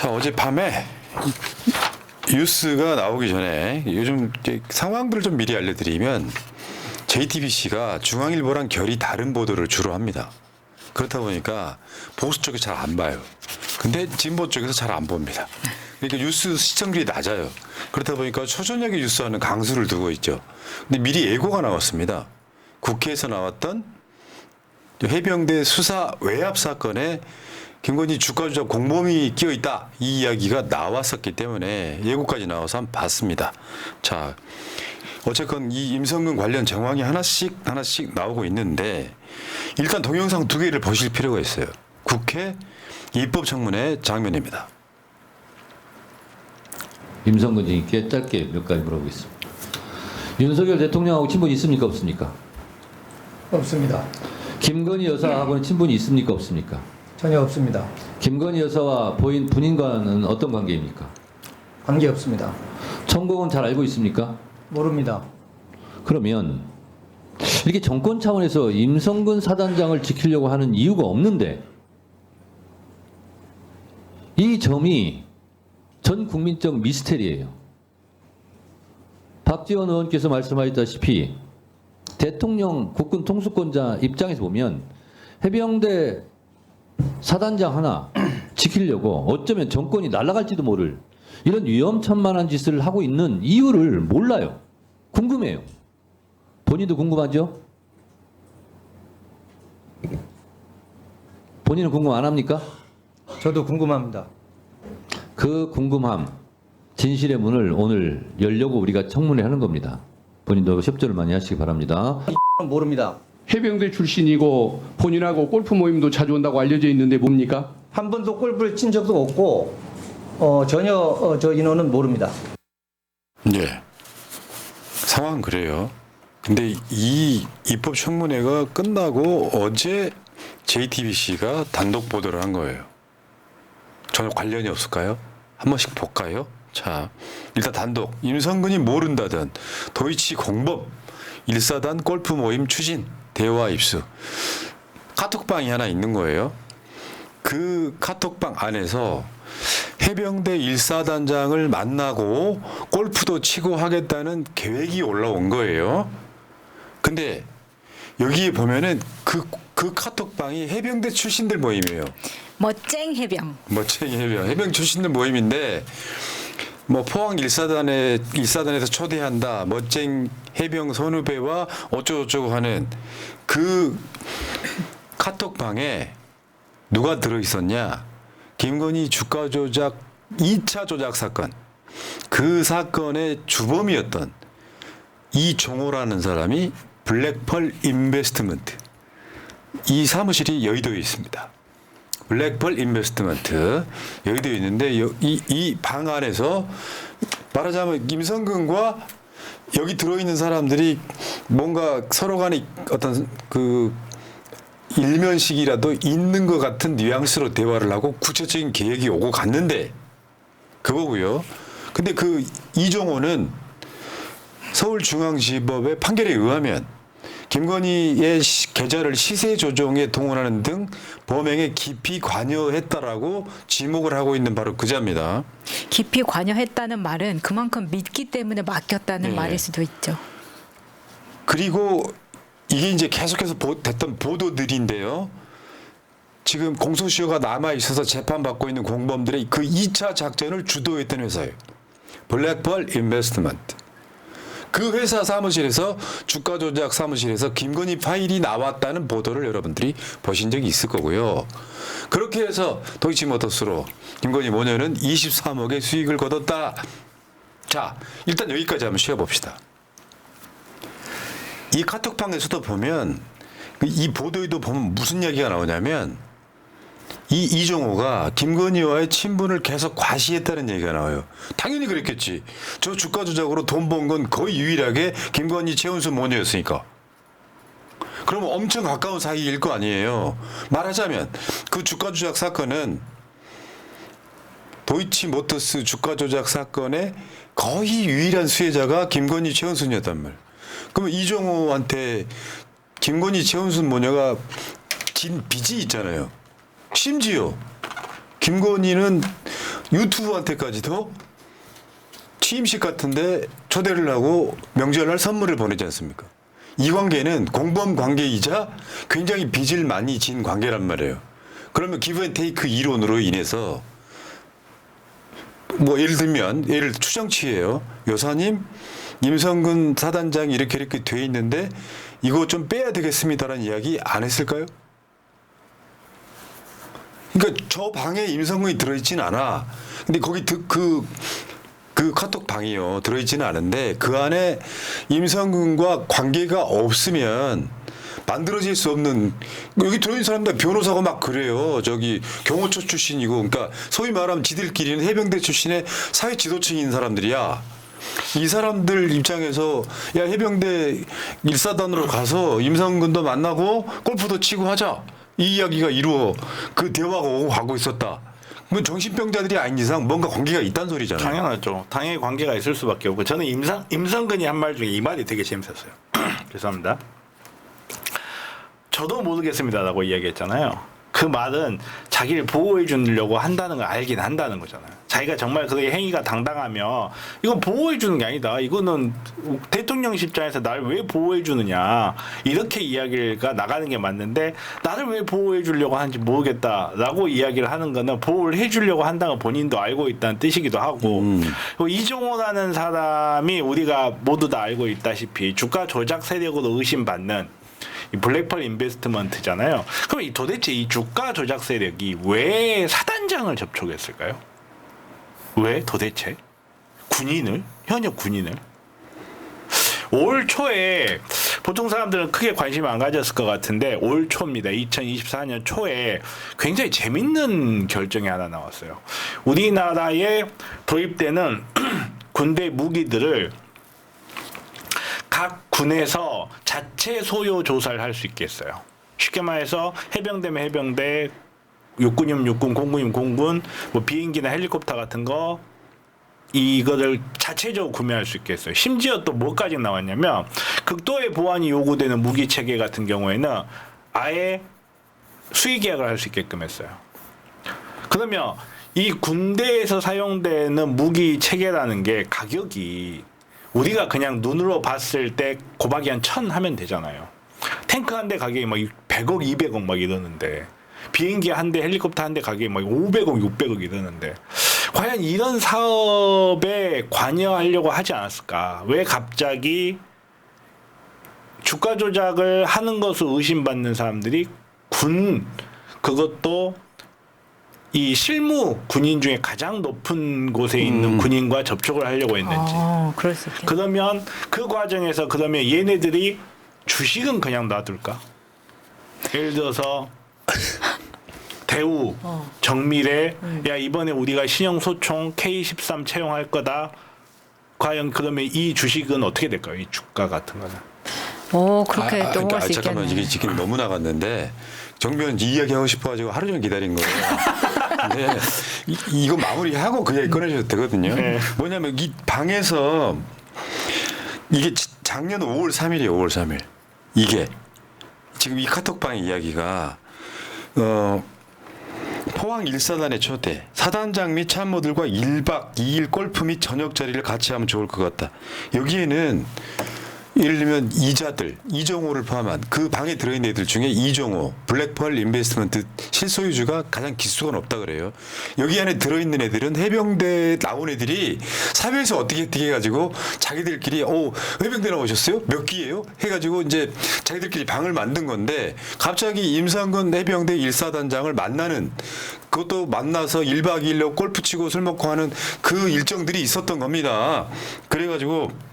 자, 어젯밤에 뉴스가 나오기 전에 요즘 이제 상황들을 좀 미리 알려드리면 JTBC가 중앙일보랑 결이 다른 보도를 주로 합니다. 그렇다 보니까 보수 쪽이 잘 안 봐요. 근데 진보 쪽에서 잘 안 봅니다. 그러니까 뉴스 시청률이 낮아요. 그렇다 보니까 초저녁에 뉴스하는 강수를 두고 있죠. 근데 미리 예고가 나왔습니다. 국회에서 나왔던 해병대 수사 외압 사건에 김건희 주가 조작 공범이 끼어 있다, 이 이야기가 나왔었기 때문에 예고까지 나와서 한번 봤습니다. 자, 어쨌건 이 임성근 관련 정황이 하나씩 나오고 있는데 일단 동영상 두 개를 보실 필요가 있어요. 국회 입법청문회 장면입니다. 임성근 님께 짧게 몇 가지 물어보겠습니다. 윤석열 대통령하고 친분이 있습니까, 없습니까? 없습니다. 김건희 여사하고는 친분이 있습니까, 없습니까? 전혀 없습니다. 김건희 여사와 부인과는 어떤 관계입니까? 관계 없습니다. 천공은 잘 알고 있습니까? 모릅니다. 그러면 이렇게 정권 차원에서 임성근 사단장을 지키려고 하는 이유가 없는데 이 점이 전 국민적 미스테리예요. 박지원 의원께서 말씀하셨다시피 대통령 국군 통수권자 입장에서 보면 해병대 사단장 하나 지키려고 어쩌면 정권이 날아갈지도 모를 이런 위험천만한 짓을 하고 있는 이유를 몰라요. 궁금해요. 본인도 궁금하죠? 본인은 궁금 안 합니까? 저도 궁금합니다. 그 궁금함, 진실의 문을 오늘 열려고 우리가 청문회 하는 겁니다. 본인도 협조를 많이 하시기 바랍니다. 모릅니다. 해병대 출신이고 본인하고 골프 모임도 자주 온다고 알려져 있는데 뭡니까? 한 번도 골프를 친 적도 없고 전혀 저 인원은 모릅니다. 예. 상황은 그래요. 근데 이 입법 청문회가 끝나고 어제 JTBC가 단독 보도를 한 거예요. 전혀 관련이 없을까요? 한 번씩 볼까요? 자, 일단 단독. 임성근이 모른다던 도이치 공범 1사단 골프 모임 추진 대화 입수. 카톡방이 하나 있는 거예요. 그 카톡방 안에서 해병대 1사단장을 만나고 골프도 치고 하겠다는 계획이 올라온 거예요. 근데 여기에 보면은 그 카톡방이 해병대 출신들 모임이에요. 멋쟁 해병. 멋쟁이 해병 출신들 모임인데 뭐 포항 일사단에서 초대한다, 멋쟁 해병 선후배와 어쩌고저쩌고 하는 그 카톡방에 누가 들어 있었냐? 김건희 주가 조작 2차 조작 사건, 그 사건의 주범이었던 이종호라는 사람이 블랙펄 인베스트먼트, 이 사무실이 여의도에 있습니다. 블랙펄 인베스트먼트 여의도에 있는데 이 방 안에서 말하자면 임성근과 여기 들어있는 사람들이 뭔가 서로 간에 어떤 그 일면식이라도 있는 것 같은 뉘앙스로 대화를 하고 구체적인 계획이 오고 갔는데 그거고요. 근데 그 이종호는 서울중앙지법의 판결에 의하면 김건희의 계좌를 시세 조종에 동원하는 등 범행에 깊이 관여했다라고 지목을 하고 있는 바로 그자입니다. 깊이 관여했다는 말은 그만큼 믿기 때문에 맡겼다는 네. 말일 수도 있죠. 그리고 이게 이제 계속해서 됐던 보도들인데요. 지금 공소시효가 남아 있어서 재판받고 있는 공범들의 그 2차 작전을 주도했던 회사예요. 블랙펄 인베스트먼트. 그 회사 사무실에서 주가 조작 사무실에서 김건희 파일이 나왔다는 보도를 여러분들이 보신 적이 있을 거고요. 그렇게 해서 도이치모터스로 김건희 모녀는 23억의 수익을 거뒀다. 자, 일단 여기까지 한번 쉬어봅시다. 이 카톡방에서도 보면 이 보도에도 보면 무슨 이야기가 나오냐면 이 이종호가 김건희와의 친분을 계속 과시했다는 얘기가 나와요. 당연히 그랬겠지. 저 주가 조작으로 돈 번 건 거의 유일하게 김건희 최은순 모녀였으니까. 그러면 엄청 가까운 사이일 거 아니에요. 말하자면 그 주가 조작 사건은 도이치모터스 주가 조작 사건의 거의 유일한 수혜자가 김건희 최은순이었단 말. 그러면 이종호한테 김건희 최은순 모녀가 진 빚이 있잖아요. 심지어 김건희는 유튜브한테까지도 취임식 같은데 초대를 하고 명절날 선물을 보내지 않습니까? 이 관계는 공범 관계이자 굉장히 빚을 많이 진 관계란 말이에요. 그러면 기브앤테이크 이론으로 인해서 뭐 예를 들면 추정치예요. 여사님 임성근 사단장이 이렇게 돼 있는데 이거 좀 빼야 되겠습니다라는 이야기 안 했을까요? 그러니까 저 방에 임성근이 들어있지는 않아. 근데 거기 그 카톡 방이요 들어있지는 않은데 그 안에 임성근과 관계가 없으면 만들어질 수 없는 여기 들어있는 사람들 변호사가 막 그래요. 저기 경호처 출신이고 그러니까 소위 말하면 지들끼리는 해병대 출신의 사회 지도층인 사람들이야. 이 사람들 입장에서 야 해병대 1사단으로 가서 임성근도 만나고 골프도 치고 하자. 이 이야기가 이루어 그 대화가 오고 가고 있었다. 그건 정신병자들이 아닌 이상 뭔가 관계가 있다는 소리잖아요. 당연하죠. 당연히 관계가 있을 수밖에 없고 저는 임성근이 한 말 중에 이 말이 되게 재밌었어요. 죄송합니다. 저도 모르겠습니다라고 이야기했잖아요. 그 말은 자기를 보호해 주려고 한다는 걸 알긴 한다는 거잖아요. 자기가 정말 그 행위가 당당하면 이건 보호해 주는 게 아니다. 이거는 대통령 입장에서 나를 왜 보호해 주느냐. 이렇게 이야기가 나가는 게 맞는데 나를 왜 보호해 주려고 하는지 모르겠다라고 이야기를 하는 거는 보호를 해 주려고 한다는 걸 본인도 알고 있다는 뜻이기도 하고 이종호라는 사람이 우리가 모두 다 알고 있다시피 주가 조작 세력으로 의심받는 이 블랙펄 인베스트먼트잖아요. 그럼 도대체 이 주가 조작 세력이 왜 사단장을 접촉했을까요? 왜 도대체? 군인을? 현역 군인을? 올 초에 보통 사람들은 크게 관심 안 가졌을 것 같은데 올 초입니다. 2024년 초에 굉장히 재밌는 결정이 하나 나왔어요. 우리나라에 도입되는 군대 무기들을 각 군에서 자체 소요 조사를 할 수 있게 했어요. 쉽게 말해서 해병대면 해병대, 육군이면 육군, 공군이면 공군, 뭐 비행기나 헬리콥터 같은 거 이거를 자체적으로 구매할 수 있게 했어요. 심지어 또 뭐까지 나왔냐면 극도의 보안이 요구되는 무기 체계 같은 경우에는 아예 수의 계약을 할 수 있게끔 했어요. 그러면 이 군대에서 사용되는 무기 체계라는 게 가격이 우리가 그냥 눈으로 봤을 때 곱하기 한 1000 하면 되잖아요. 탱크 한 대 가격이 막 100억, 200억 막 이러는데 비행기 한 대, 헬리콥터 한 대 가격이 막 500억, 600억 이러는데 과연 이런 사업에 관여하려고 하지 않았을까? 왜 갑자기 주가 조작을 하는 것으로 의심받는 사람들이 그것도 이 실무 군인 중에 가장 높은 곳에 있는 군인과 접촉을 하려고 했는지. 그럴 수 있겠네. 그러면 그 과정에서 그러면 얘네들이 주식은 그냥 놔둘까? 예를 들어서 대우, 정밀에 야 이번에 우리가 신형 소총 K13 채용할 거다. 과연 그러면 이 주식은 어떻게 될까요? 이 주가 같은 거는. 그렇게 넘어갈 수 잠깐만 있겠네. 이게 지금 너무 나갔는데 정변 이야기 하고 싶어가지고 하루 종일 기다린 거예요. 근데 이거 마무리하고 그 이야기 꺼내셔도 되거든요. 네. 뭐냐면 이 방에서 이게 작년 5월 3일이에요. 5월 3일. 이게 지금 이 카톡방의 이야기가 포항 1사단의 초대, 사단장 및 참모들과 1박 2일 골프 및 저녁 자리를 같이 하면 좋을 것 같다. 여기에는 예를 들면 이자들, 이종호를 포함한 그 방에 들어있는 애들 중에 이종호, 블랙펄 인베스트먼트 실소유주가 가장 기수가 높다 그래요. 여기 안에 들어있는 애들은 해병대 나온 애들이 사회에서 어떻게 해가지고 자기들끼리 해병대 나오셨어요? 몇 기예요? 해가지고 이제 자기들끼리 방을 만든 건데 갑자기 임성근 해병대 1사단장을 만나는 그것도 만나서 1박 2일로 골프 치고 술 먹고 하는 그 일정들이 있었던 겁니다. 그래가지고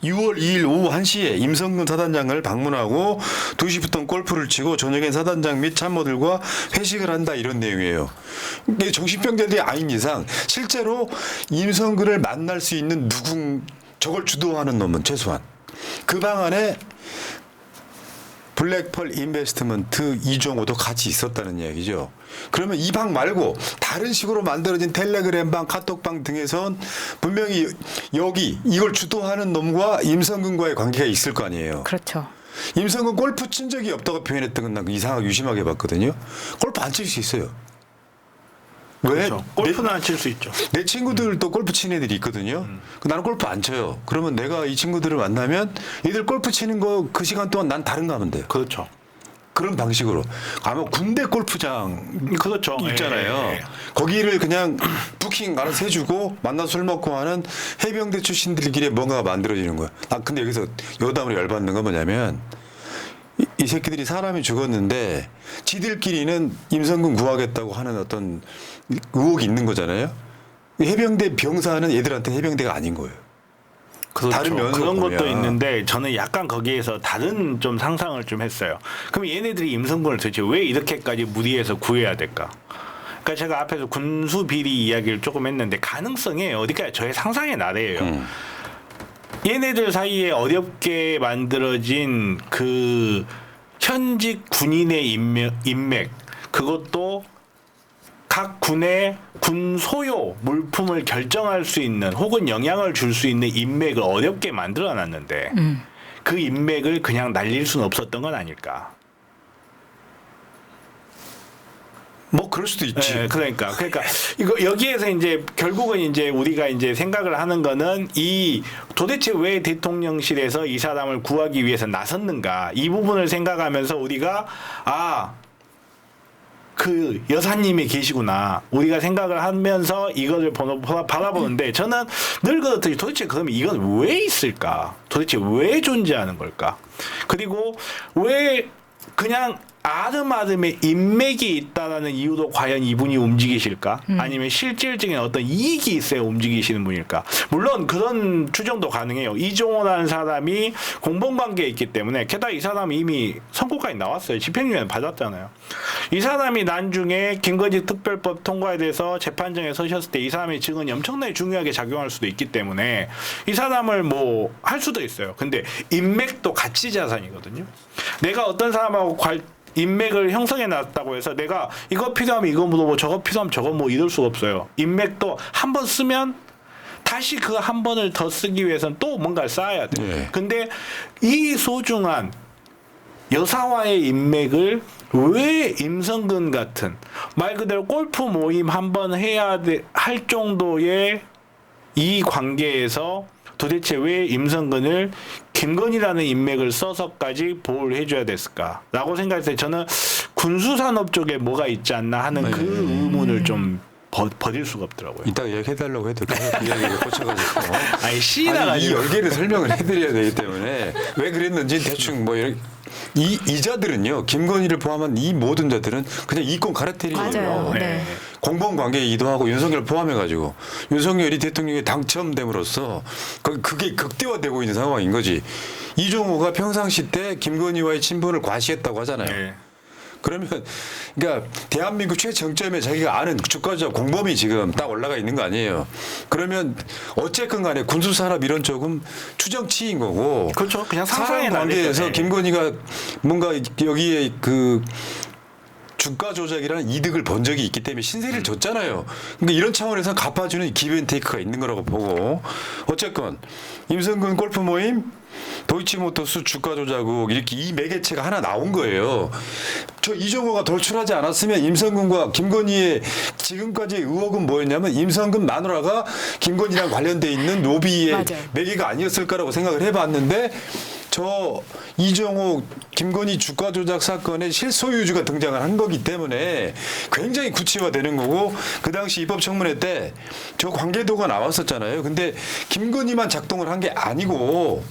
6월 2일 오후 1시에 임성근 사단장을 방문하고 2시부터 골프를 치고 저녁엔 사단장 및 참모들과 회식을 한다 이런 내용이에요. 근데 정신병자들이 아닌 이상 실제로 임성근을 만날 수 있는 저걸 주도하는 놈은 최소한 그 방 안에 블랙펄 인베스트먼트 이종호도 같이 있었다는 이야기죠. 그러면 이 방 말고 다른 식으로 만들어진 텔레그램방, 카톡방 등에선 분명히 이걸 주도하는 놈과 임성근과의 관계가 있을 거 아니에요. 그렇죠. 임성근 골프 친 적이 없다고 표현했던 건 난 이상하게 유심하게 봤거든요. 골프 안 칠 수 있어요. 왜? 그렇죠. 골프는 안 칠 수 있죠. 내 친구들도 골프 치는 애들이 있거든요. 나는 골프 안 쳐요. 그러면 내가 이 친구들을 만나면 얘들 골프 치는 거 그 시간 동안 난 다른 거 하면 돼요. 그렇죠. 그런 방식으로. 아마 군대 골프장 그렇죠. 있잖아요. 예, 예. 거기를 그냥 부킹 알아서 해주고 만나서 술 먹고 하는 해병대 출신들끼리 뭔가가 만들어지는 거야. 아 근데 여기서 여담으로 열받는 건 뭐냐면 이 새끼들이 사람이 죽었는데 지들끼리는 임성근 구하겠다고 하는 어떤 의혹이 있는 거잖아요. 해병대 병사는 얘들한테 해병대가 아닌 거예요. 그렇죠. 다른 면으로 그런 것도 보면. 있는데 저는 약간 거기에서 다른 좀 상상을 좀 했어요. 그럼 얘네들이 임성근을 도대체 왜 이렇게까지 무리해서 구해야 될까? 그러니까 제가 앞에서 군수 비리 이야기를 조금 했는데 가능성이 어디까지 저의 상상의 나래예요. 얘네들 사이에 어렵게 만들어진 그 현직 군인의 인맥 그것도 각 군의 군 소요 물품을 결정할 수 있는 혹은 영향을 줄 수 있는 인맥을 어렵게 만들어놨는데 그 인맥을 그냥 날릴 수는 없었던 건 아닐까. 뭐 그럴 수도 있지. 네, 그러니까 이거 여기에서 이제 결국은 이제 우리가 이제 생각을 하는 거는 이 도대체 왜 대통령실에서 이 사람을 구하기 위해서 나섰는가 이 부분을 생각하면서 우리가 그 여사님이 계시구나 우리가 생각을 하면서 이거를 바라보는데 저는 늘 그렇듯이 도대체 그러면 이건 왜 있을까? 도대체 왜 존재하는 걸까? 그리고 왜 그냥 아름아름의 인맥이 있다라는 이유로 과연 이분이 움직이실까? 아니면 실질적인 어떤 이익이 있어야 움직이시는 분일까? 물론 그런 추정도 가능해요. 이종호라는 사람이 공범관계에 있기 때문에 게다가 이 사람이 이미 선고까지 나왔어요. 집행유예 받았잖아요. 이 사람이 나중에 김건희 특별법 통과에 대해서 재판정에 서셨을 때 이 사람의 증언이 엄청나게 중요하게 작용할 수도 있기 때문에 이 사람을 뭐 할 수도 있어요. 근데 인맥도 가치 자산이거든요. 내가 어떤 사람하고 인맥을 형성해 놨다고 해서 내가 이거 필요하면 이거 물어보고 저거 필요하면 저거 뭐 이럴 수가 없어요. 인맥도 한 번 쓰면 다시 그 한 번을 더 쓰기 위해서는 또 뭔가를 쌓아야 돼요. 네. 근데 이 소중한 여사와의 인맥을 왜 임성근 같은 말 그대로 골프 모임 한 번 할 정도의 이 관계에서 도대체 왜 임성근을 김건희라는 인맥을 써서까지 보호를 해줘야 됐을까라고 생각했을 때 저는 군수산업 쪽에 뭐가 있지 않나 하는 그 의문을 좀 버릴 수가 없더라고요. 이따 얘기해달라고 해도 그 이야기를 꽂혀가지고 아니 이 시나가지고 열개를 설명을 해드려야 되기 때문에 왜 그랬는지 대충 뭐 이렇게 이자들은요 김건희를 포함한 이 모든 자들은 그냥 이권 가르테리예요. 맞아요. 네. 공범 관계이기도 하고 윤석열 포함해가지고 윤석열이 대통령에 당첨됨으로써 그게 극대화되고 있는 상황인 거지. 이종호가 평상시 때 김건희와의 친분을 과시했다고 하잖아요. 네. 그러면 그러니까 대한민국 최정점에 자기가 아는 주가자 공범이 지금 딱 올라가 있는 거 아니에요. 그러면 어쨌건 간에 군수산업 이런 쪽은 추정치인 거고. 그렇죠. 그냥 상황 상상의 관계에서 나래죠. 김건희가 뭔가 여기에 그 주가 조작이라는 이득을 본 적이 있기 때문에 신세를 졌잖아요. 그러니까 이런 차원에서 갚아주는 기브앤테이크가 있는 거라고 보고 어쨌건 임성근 골프 모임 도이치모터스 주가 조작 의혹 이렇게 이 매개체가 하나 나온 거예요. 저 이종호가 돌출하지 않았으면 임성근과 김건희의 지금까지의 의혹은 뭐였냐면 임성근 마누라가 김건희랑 관련돼 있는 로비의 맞아요. 매개가 아니었을 거라고 생각을 해봤는데 저 이종호 김건희 주가 조작 사건의 실소유주가 등장을 한 거기 때문에 굉장히 구체화되는 거고 그 당시 입법청문회 때 저 관계도가 나왔었잖아요. 근데 김건희만 작동을 한 게 아니고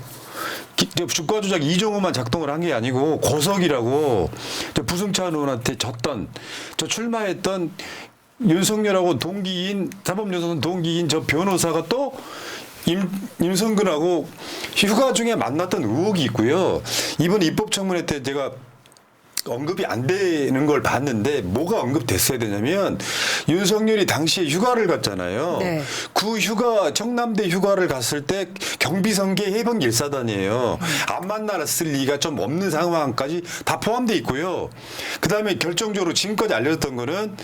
주가 조작 이종호만 작동을 한 게 아니고 고석이라고 저 부승찬 의원한테 졌던 저 출마했던 윤석열하고 동기인 사법연수원 동기인 저 변호사가 또 임성근하고 휴가 중에 만났던 의혹이 있고요. 이번 입법청문회 때 제가 언급이 안 되는 걸 봤는데 뭐가 언급됐어야 되냐면 윤석열이 당시에 휴가를 갔잖아요. 네. 그 휴가 청남대 휴가를 갔을 때 경비성계 해병 일사단이에요. 안 만났을 리가 좀 없는 상황까지 다 포함돼 있고요. 그다음에 결정적으로 지금까지 알려졌던 거는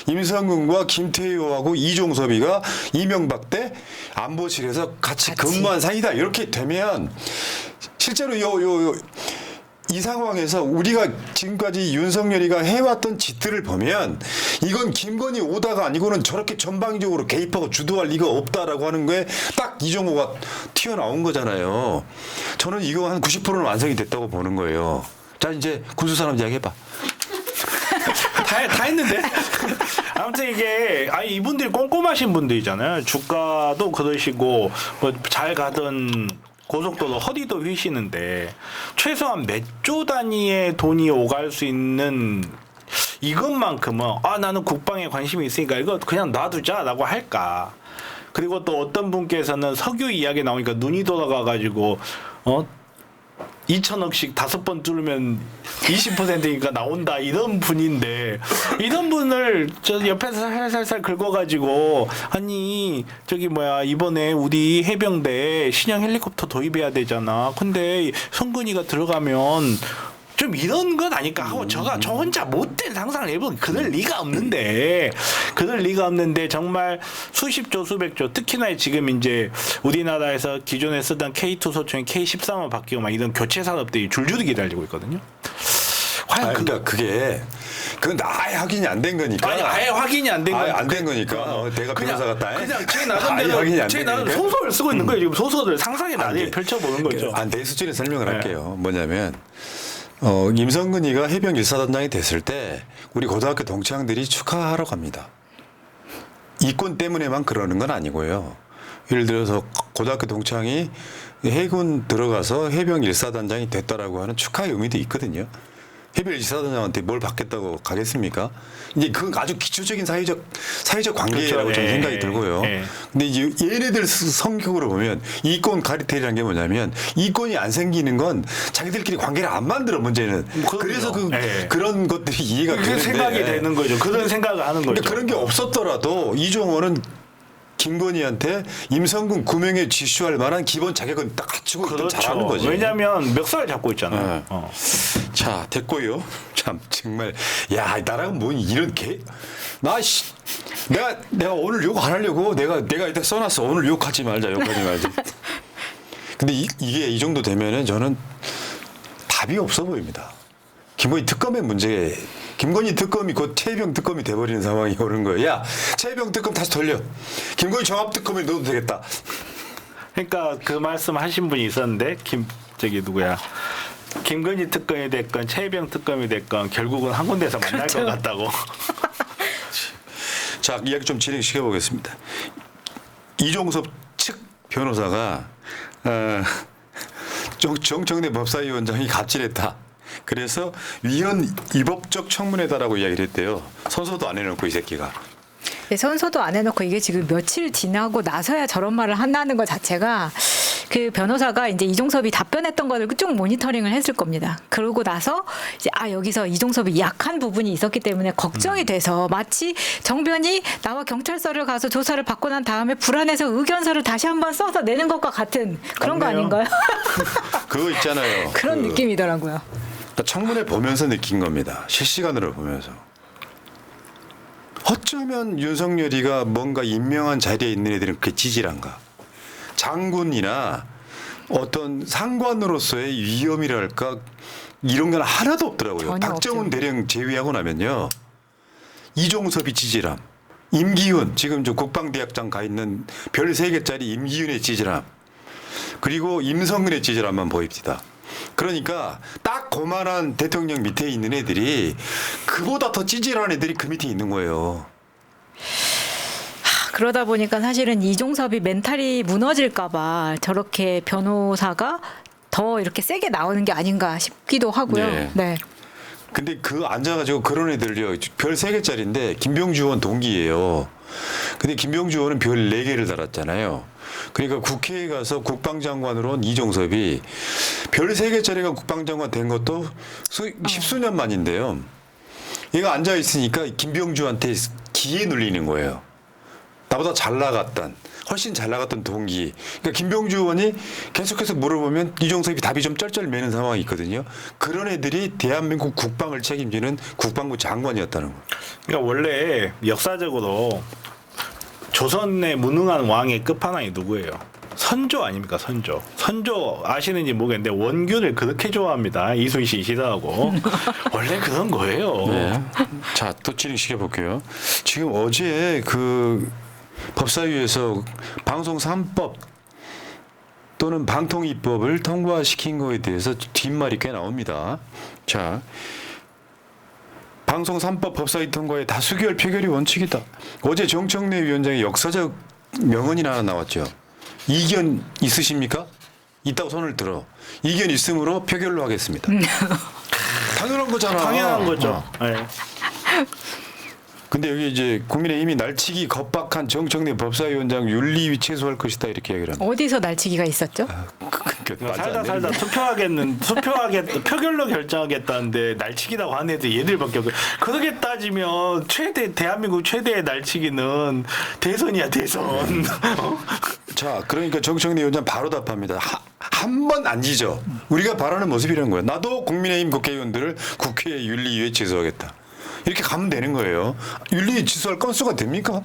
임성근과 김태효하고 이종섭이가 이명박 때 안보실에서 같이 근무한 사이다. 이렇게 되면 실제로 이 상황에서 우리가 지금까지 윤석열이가 해왔던 짓들을 보면 이건 김건희 오다가 아니고는 저렇게 전방위적으로 개입하고 주도할 리가 없다라고 하는 거에 딱 이정호가 튀어나온 거잖아요. 저는 이거 한 90%는 완성이 됐다고 보는 거예요. 자, 이제 군수사람 이야기 해봐. 다 했는데. 아무튼 이게 이분들이 꼼꼼하신 분들이잖아요. 주가도 그러시고 뭐 잘 가던 고속도로 허리도 휘시는데 최소한 몇 조 단위의 돈이 오갈 수 있는 이것만큼은 나는 국방에 관심이 있으니까 이거 그냥 놔두자라고 할까. 그리고 또 어떤 분께서는 석유 이야기 나오니까 눈이 돌아가가지고 2천억씩 5번 뚫으면 20%니까 나온다 이런 분인데 이런 분을 저 옆에서 살살살 긁어가지고 아니 저기 이번에 우리 해병대 신형 헬리콥터 도입해야 되잖아. 근데 성근이가 들어가면 좀 이런 건 아닐까 하고 저 혼자 못된 상상을 해보면 그럴 리가 없는데 정말 수십조 수백조 특히나 지금 이제 우리나라에서 기존에 쓰던 K2 소총이 K13을 바뀌고 막 이런 교체 산업들이 줄줄이 기다리고 있거든요. 과연 그러니까 그건 아예 확인이 안 된 거니까. 아예 확인이 안 된 거니까. 안 된 거니까. 내가 변호사 같다. 그냥 제 확인이 안 된 나름대로 거니까. 소설을 쓰고 있는 거예요. 지금 소설을 상상의 나래에 펼쳐보는 거죠. 내 수준의 설명을 네. 할게요. 뭐냐면 임성근이가 해병 1사단장이 됐을 때 우리 고등학교 동창들이 축하하러 갑니다. 이권 때문에만 그러는 건 아니고요. 예를 들어서 고등학교 동창이 해군 들어가서 해병 1사단장이 됐다라고 하는 축하의 의미도 있거든요. 해병 1사단장한테 뭘 받겠다고 가겠습니까? 이제 그건 아주 기초적인 사회적 관계라고 그렇죠. 저는 예, 생각이 들고요. 예. 근데 이제 얘네들 성격으로 보면 이권 가리테리라는 게 뭐냐면 이권이 안 생기는 건 자기들끼리 관계를 안 만들어 문제는. 그래서 예. 그런 것들이 이해가 그게 되는데. 생각이 되는 거죠. 그런 생각을 하는 거죠. 근데 그런 게 없었더라도 이종호는 김건희한테 임성근 구명에 지슈할 만한 기본 자격은 딱 갖추고 있던 잘하는 거지. 왜냐하면 멱살 잡고 있잖아요. 네. 자, 됐고요. 참 정말 나랑 뭐 이런 내가 오늘 욕 안 하려고 내가 이따 써놨어. 오늘 욕하지 말자. 근데 이게 이 정도 되면은 저는 답이 없어 보입니다. 김건희 특검의 문제. 김건희 특검이 곧 최병 특검이 돼버리는 상황이 오는 거예요. 야, 최병 특검 다시 돌려. 김건희 종합 특검에 넣어도 되겠다. 그러니까 그 말씀 하신 분이 있었는데 김건희 특검이 됐건 최병 특검이 됐건 결국은 한 군데서 만날 것 같다고. 자, 이야기 좀 진행시켜 보겠습니다. 이종섭 측 변호사가 정청래 법사위원장이 갑질했다. 그래서 위헌 위법적 청문회다라고 이야기를 했대요. 선서도 안 해놓고 이 새끼가. 네, 선서도 안 해놓고 이게 지금 며칠 지나고 나서야 저런 말을 한다는 것 자체가 그 변호사가 이제 이종섭이 답변했던 거를 쭉 모니터링을 했을 겁니다. 그러고 나서 이제 여기서 이종섭이 약한 부분이 있었기 때문에 걱정이 돼서 마치 정변이 나와 경찰서를 가서 조사를 받고 난 다음에 불안해서 의견서를 다시 한번 써서 내는 것과 같은 그런 거 맞네요. 아닌가요? 그거 있잖아요. 그런 느낌이더라고요. 청문회 보면서 느낀 겁니다. 실시간으로 보면서. 어쩌면 윤석열이가 뭔가 임명한 자리에 있는 애들은 그렇게 찌질한가. 장군이나 어떤 상관으로서의 위험이랄까 이런 건 하나도 없더라고요. 전혀 박정훈 없죠. 대령 제외하고 나면요. 이종섭이 찌질함. 임기훈 지금 저 국방대학장 가 있는 별 3개짜리 임기훈의 찌질함. 그리고 임성근의 찌질함만 보입니다. 그러니까 딱 그만한 대통령 밑에 있는 애들이 그보다 더 찌질한 애들이 그 밑에 있는 거예요. 그러다 보니까 사실은 이종섭이 멘탈이 무너질까봐 저렇게 변호사가 더 이렇게 세게 나오는 게 아닌가 싶기도 하고요. 네. 네. 근데 앉아가지고 그런 애들요. 별 3개짜리인데 김병주 의원 동기예요. 근데 김병주 의원은 별 4개를 달았잖아요. 그러니까 국회에 가서 국방장관으로 온 이종섭이 별 3개짜리가 국방장관 된 것도 십수년 만인데요. 얘가 앉아있으니까 김병주한테 기에 눌리는 거예요. 나보다 잘 나갔던, 훨씬 잘 나갔던 동기. 그러니까 김병주 의원이 계속해서 물어보면 이종섭이 답이 좀 쩔쩔매는 상황이 있거든요. 그런 애들이 대한민국 국방을 책임지는 국방부 장관이었다는 거예요. 그러니까 원래 역사적으로 조선의 무능한 왕의 끝판왕이 누구예요? 선조 아닙니까 선조. 선조 아시는지 모르겠는데 원균을 그렇게 좋아합니다. 이순신 시대하고 원래 그런 거예요. 네. 자, 또 진행시켜 볼게요. 지금 어제 그 법사위에서 방송 3법 또는 방통 입법을 통과시킨 거에 대해서 뒷말이 꽤 나옵니다. 자, 방송 3법 법사위 통과의 다수결 표결이 원칙이다. 어제 정청래 위원장의 역사적 명언이 하나 나왔죠. 이견 있으십니까? 있다고 손을 들어. 이견 있으므로 표결로 하겠습니다. 당연한 거잖아. 당연한 거죠. 네. 근데 여기 이제 국민의힘이 날치기 겁박한 정청래 법사위원장 윤리위 최소할 것이다 이렇게 얘기를 합니다. 어디서 날치기가 있었죠? 살다 표결로 결정하겠다는데 날치기라고 하는 애들 얘들밖에 없고 그렇게 따지면 대한민국 최대의 날치기는 대선이야 대선. 자, 그러니까 정청래 위원장 바로 답합니다. 한 번 안 지져. 우리가 바라는 모습이라는 거예요. 나도 국민의힘 국회의원들을 국회 윤리위에 제소하겠다. 이렇게 가면 되는 거예요. 윤리위 취소할 건수가 됩니까?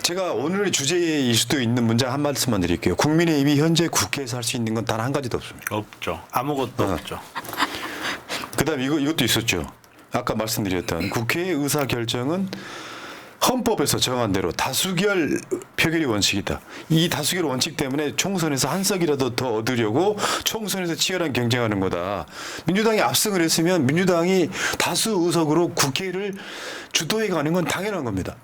제가 오늘의 주제일 수도 있는 문장 한 말씀만 드릴게요. 국민의힘이 현재 국회에서 할 수 있는 건 단 한 가지도 없습니다. 없죠. 아무것도 없죠. 그다음에 이것도 있었죠. 아까 말씀드렸던 국회의 의사 결정은 헌법에서 정한 대로 다수결 표결이 원칙이다. 이 다수결 원칙 때문에 총선에서 한 석이라도 더 얻으려고 총선에서 치열한 경쟁하는 거다. 민주당이 압승을 했으면 민주당이 다수 의석으로 국회를 주도해 가는 건 당연한 겁니다.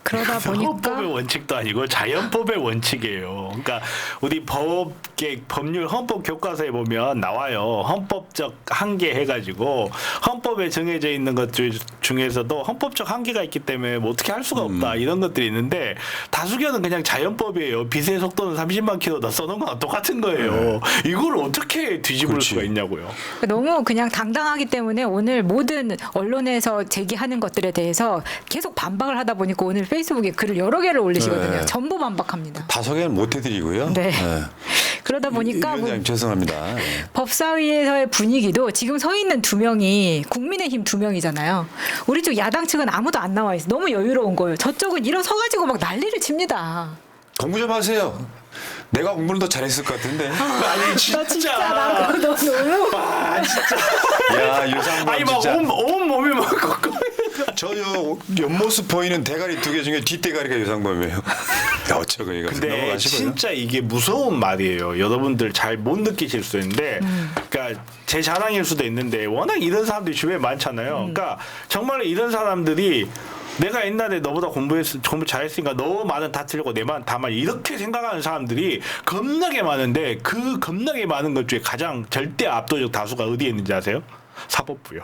그러다 보니까 헌법의 원칙도 아니고 자연법의 원칙이에요. 그러니까 우리 법률 헌법 교과서에 보면 나와요. 헌법적 한계 해가지고 헌법에 정해져 있는 것 중에서도 헌법적 한계가 있기 때문에 뭐 어떻게 할 수가 없다 이런 것들이 있는데 다수결은 그냥 자연법이에요. 빛의 속도는 30만 킬로다 써놓은 거랑 똑같은 거예요. 이걸 어떻게 뒤집을 그렇지. 수가 있냐고요. 너무 그냥 당당하기 때문에 오늘 모든 언론에서 제기하는 것들에 대해서 계속 반박을 하다 보니까 오늘 페이스북에 글을 여러 개를 올리시거든요. 네. 전부 반박합니다. 다 소개는 못 해드리고요. 네. 그러다 보니까 위원장님 죄송합니다. 네. 법사위에서의 분위기도 지금 서 있는 두 명이 국민의힘 두 명이잖아요. 우리 쪽 야당 측은 아무도 안 나와 있어. 너무 여유로운 거예요. 저쪽은 일어서가지고 막 난리를 칩니다. 공부 좀 하세요. 내가 공부를 더 잘했을 것 같은데. 아니 나 진짜 나 그거 너무 아 진짜. 야, 유상범 아니 막 진짜. 온 몸이 막 걷고. 저요 옆모습 보이는 대가리 두 개 중에 뒷대가리가 유상범이에요. 어쩌고 이거 근데 넘어가시고요. 진짜 이게 무서운 말이에요. 여러분들 잘 못 느끼실 수 있는데, 그러니까 제 자랑일 수도 있는데 워낙 이런 사람들이 주변에 많잖아요. 그러니까 정말 이런 사람들이 내가 옛날에 너보다 공부 잘했으니까 너 말은 다 틀리고 내 말은 다 맞아 이렇게 생각하는 사람들이 겁나게 많은데 그 겁나게 많은 것 중에 가장 절대 압도적 다수가 어디에 있는지 아세요? 사법부요.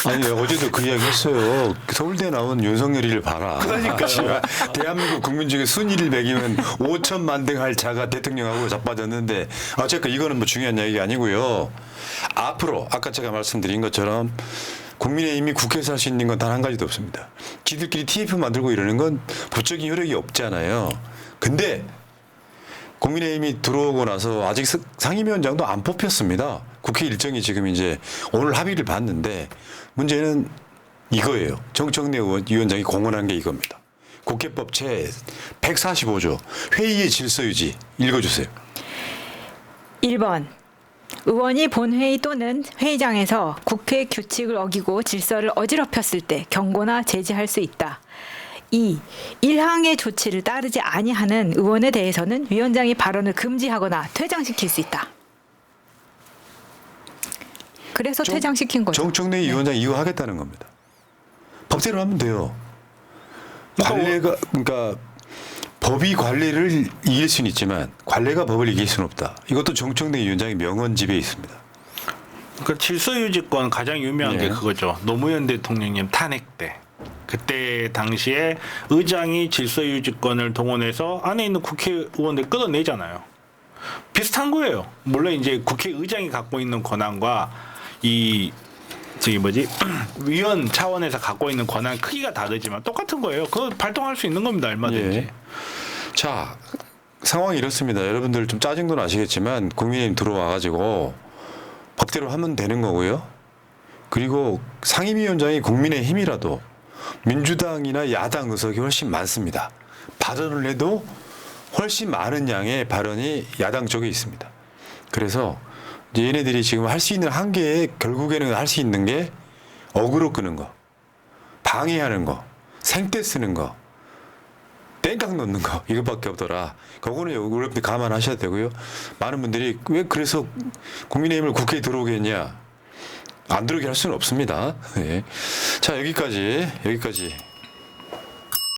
아니 어제도 그 이야기 했어요. 서울대 나온 윤석열이를 봐라. 그러니까요. 대한민국 국민 중에 순위를 매기면 5천만 등 할 자가 대통령하고 자빠졌는데 어쨌든 이거는 뭐 중요한 이야기가 아니고요. 앞으로 아까 제가 말씀드린 것처럼 국민의힘이 국회에서 할 수 있는 건 단 한 가지도 없습니다. 지들끼리 TF 만들고 이러는 건 법적인 효력이 없잖아요. 근데 국민의힘이 들어오고 나서 아직 상임위원장도 안 뽑혔습니다. 국회 일정이 지금 이제 오늘 합의를 봤는데 문제는 이거예요. 정청래 위원장이 공언한 게 이겁니다. 국회법 제 145조 회의의 질서 유지 읽어주세요. 1번 의원이 본회의 또는 회의장에서 국회 규칙을 어기고 질서를 어지럽혔을 때 경고나 제지할 수 있다. 2. 1항의 조치를 따르지 아니하는 의원에 대해서는 위원장이 발언을 금지하거나 퇴장시킬 수 있다. 그래서 퇴장시킨 거죠. 정청래 위원장 이거 하겠다는 겁니다. 법대로 하면 돼요. 관례가 그러니까 법이 관례를 이길 수는 있지만 관례가 법을 이길 수는 없다. 이것도 정청래 위원장의 명언집에 있습니다. 그 질서유지권 가장 유명한 네. 게 그거죠. 노무현 대통령님 탄핵 때. 그때 당시에 의장이 질서유지권을 동원해서 안에 있는 국회의원들 끌어내잖아요. 비슷한 거예요. 물론 이제 국회의장이 갖고 있는 권한과 이 저기 뭐지 위원 차원에서 갖고 있는 권한 크기가 다르지만 똑같은 거예요. 그거 발동할 수 있는 겁니다. 얼마든지. 예. 자, 상황이 이렇습니다. 여러분들 좀 짜증도 나시겠지만 국민의힘 들어와가지고 법대로 하면 되는 거고요. 그리고 상임위원장이 국민의힘이라도 민주당이나 야당 의석이 훨씬 많습니다. 발언을 해도 훨씬 많은 양의 발언이 야당 쪽에 있습니다. 그래서 이제 얘네들이 지금 할 수 있는 한계에 결국에는 할 수 있는 게 어그로 끄는 거, 방해하는 거, 생떼 쓰는 거, 땡깡 넣는 거 이것밖에 없더라. 그거는 여러분들 감안하셔야 되고요. 많은 분들이 왜 그래서 국민의힘을 국회에 들어오겠냐? 안 들어오게 할 수는 없습니다. 예. 자 여기까지